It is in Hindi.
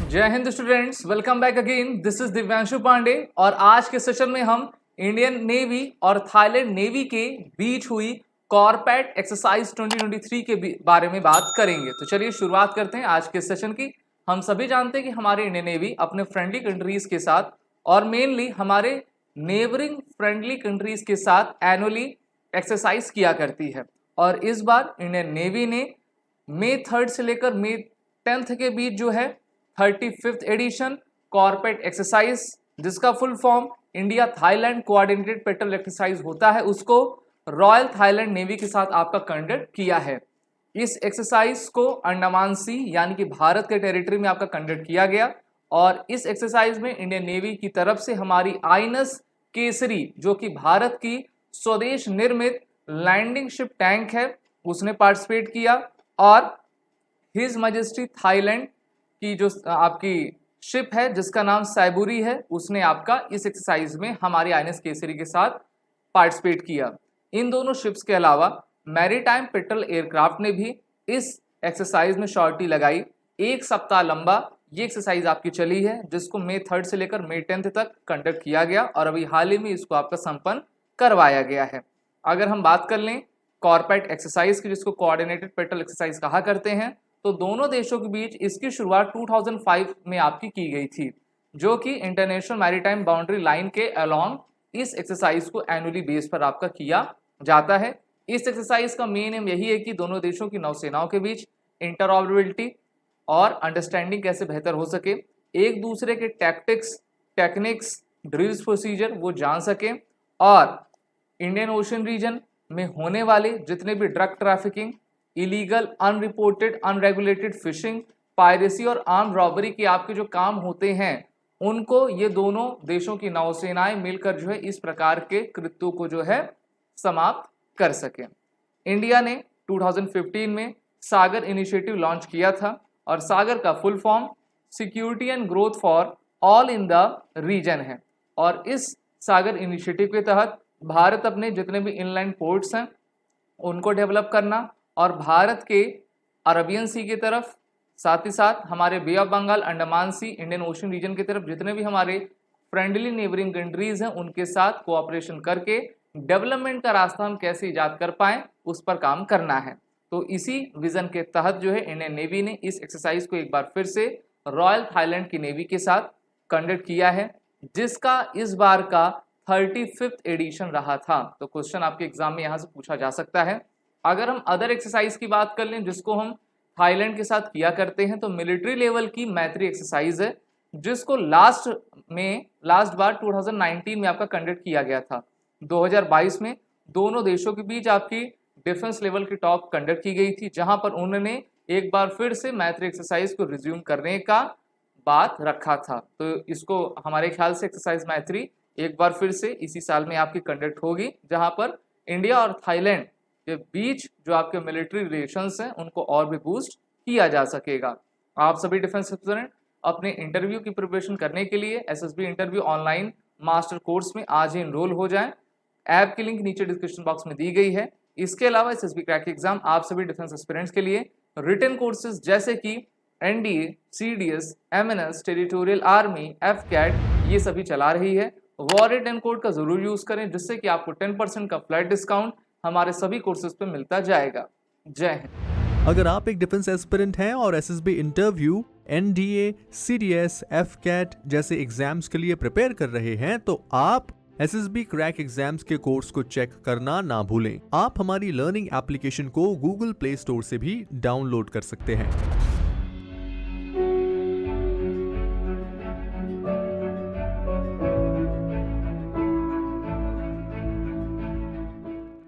जय Hind students, welcome back again. This is Divyanshu Pandey और आज के सेशन में हम इंडियन नेवी और थाईलैंड नेवी के बीच हुई कॉर्पेट एक्सरसाइज 2023 के बारे में बात करेंगे। तो चलिए शुरुआत करते हैं आज के सेशन की। हम सभी जानते हैं कि हमारे इंडियन नेवी अपने फ्रेंडली कंट्रीज के साथ और मेनली हमारे नेबरिंग फ्रेंडली कंट्रीज के साथ एनुअली एक्सरसाइज किया करती है। और इस बार इंडियन नेवी ने मई 3 से लेकर मई 10 के बीच जो है 35th एडिशन कॉर्पेट एक्सरसाइज, जिसका full form India Thailand coordinated petrol exercise होता है, उसको रॉयल थाईलैंड नेवी के साथ आपका कंडक्ट किया है। इस एक्सरसाइज को अंडमान सी यानी कि भारत के टेरिटरी में आपका कंडक्ट किया गया और इस एक्सरसाइज में इंडियन नेवी की तरफ से हमारी आईएनएस केसरी, जो कि भारत की स्वदेश निर्मित लैंडिंग शिप टैंक है, उसने पार्टिसिपेट किया और हिज मैजेस्टी थाईलैंड की जो आपकी शिप है जिसका नाम सैबुरी है, उसने आपका इस एक्सरसाइज में हमारी आईएनएस केसरी के साथ पार्टिसिपेट किया। इन दोनों शिप्स के अलावा मैरीटाइम पेट्रोल एयरक्राफ्ट ने भी इस एक्सरसाइज में शॉर्टी लगाई। एक सप्ताह लंबा ये एक्सरसाइज आपकी चली है, जिसको मई 3 से लेकर मई 10 तक कंडक्ट किया गया और अभी हाल ही में इसको आपका संपन्न करवाया गया है। अगर हम बात कर लें कॉर्पेट एक्सरसाइज की, जिसको कोऑर्डिनेटेड पेट्रोल एक्सरसाइज कहा करते हैं, तो दोनों देशों के बीच इसकी शुरुआत 2005 में आपकी की गई थी, जो कि इंटरनेशनल मैरीटाइम बाउंड्री लाइन के अलोंग इस एक्सरसाइज को एनुअली बेस पर आपका किया जाता है। इस एक्सरसाइज का मेन एम यही है कि दोनों देशों की नौसेनाओं के बीच इंटरऑपरेबिलिटी और अंडरस्टैंडिंग कैसे बेहतर हो सके, एक दूसरे के टैक्टिक्स, टेक्निक्स, ड्रिल्स, प्रोसीजर वो जान सके और इंडियन ओशन रीजन में होने वाले जितने भी drug trafficking, illegal, unreported, unregulated fishing, piracy और आर्म रॉबरी के आपके जो काम होते हैं, उनको ये दोनों देशों की नौसेनाएं मिलकर जो है इस प्रकार के कृत्यों को जो है समाप्त कर सके। इंडिया ने 2015 में सागर इनिशिएटिव लॉन्च किया था और सागर का full form security and growth for all in the region है। और इस सागर इनिशिएटिव के तहत भारत अपने जितने भी इनलैंड पोर्ट्स हैं उनको डेवलप करना और भारत के अरबियन सी की तरफ, साथ ही साथ हमारे Bay of Bengal, Andaman Sea, Indian Ocean region की तरफ जितने भी हमारे फ्रेंडली नेबरिंग कंट्रीज हैं उनके साथ कोऑपरेशन करके डेवलपमेंट का रास्ता हम कैसे इजाद कर पाएं उस पर काम करना है। तो इसी विजन के तहत जो है इंडियन नेवी ने इस एक्सरसाइज को एक बार फिर से रॉयल थाईलैंड की नेवी के साथ कंडक्ट किया है, जिसका इस बार का 35th एडिशन रहा था। तो क्वेश्चन आपके एग्जाम में यहाँ से पूछा जा सकता है। अगर हम अदर एक्सरसाइज की बात कर लें जिसको हम थाईलैंड के साथ किया करते हैं, तो मिलिट्री लेवल की मैत्री एक्सरसाइज है, जिसको लास्ट बार 2019 में आपका कंडक्ट किया गया था। 2022 में दोनों देशों के बीच आपकी डिफेंस लेवल की टॉक कंडक्ट की गई थी, जहां पर उन्होंने एक बार फिर से मैत्री एक्सरसाइज को रिज्यूम करने का बात रखा था। तो इसको हमारे ख्याल से एक्सरसाइज मैत्री एक बार फिर से इसी साल में आपकी कंडक्ट होगी, जहां पर इंडिया और थाईलैंड के बीच जो आपके मिलिट्री रिलेशंस हैं उनको और भी बूस्ट किया जा सकेगा। आप सभी डिफेंस एस्पिरेंट अपने इंटरव्यू की प्रिपरेशन करने के लिए SSB interview online master course में आज ही एनरोल हो जाएं। ऐप की लिंक नीचे डिस्क्रिप्शन बॉक्स में दी गई है। इसके अलावा एसएसबी क्रैक एग्जाम आप सभी डिफेंस एस्पिरेंट्स के लिए रिटन कोर्सेज जैसे कि NDA, CDS, MNS, territorial army, AFCAT ये सभी चला रही है। वॉर रिटन कोड का जरूर यूज करें, जिससे कि आपको 10% का फ्लैट डिस्काउंट हमारे सभी कोर्सेज पे मिलता जाएगा। जय हिंद। अगर आप एक डिफेंस एस्पिरेंट हैं और SSB interview, NDA, CDS, AFCAT जैसे एग्जाम्स के लिए प्रिपेयर कर रहे हैं, तो आप एसएसबी क्रैक एग्जाम्स के कोर्स को चेक करना ना भूलें। आप हमारी लर्निंग एप्लीकेशन को गूगल प्ले स्टोर से भी डाउनलोड कर सकते हैं।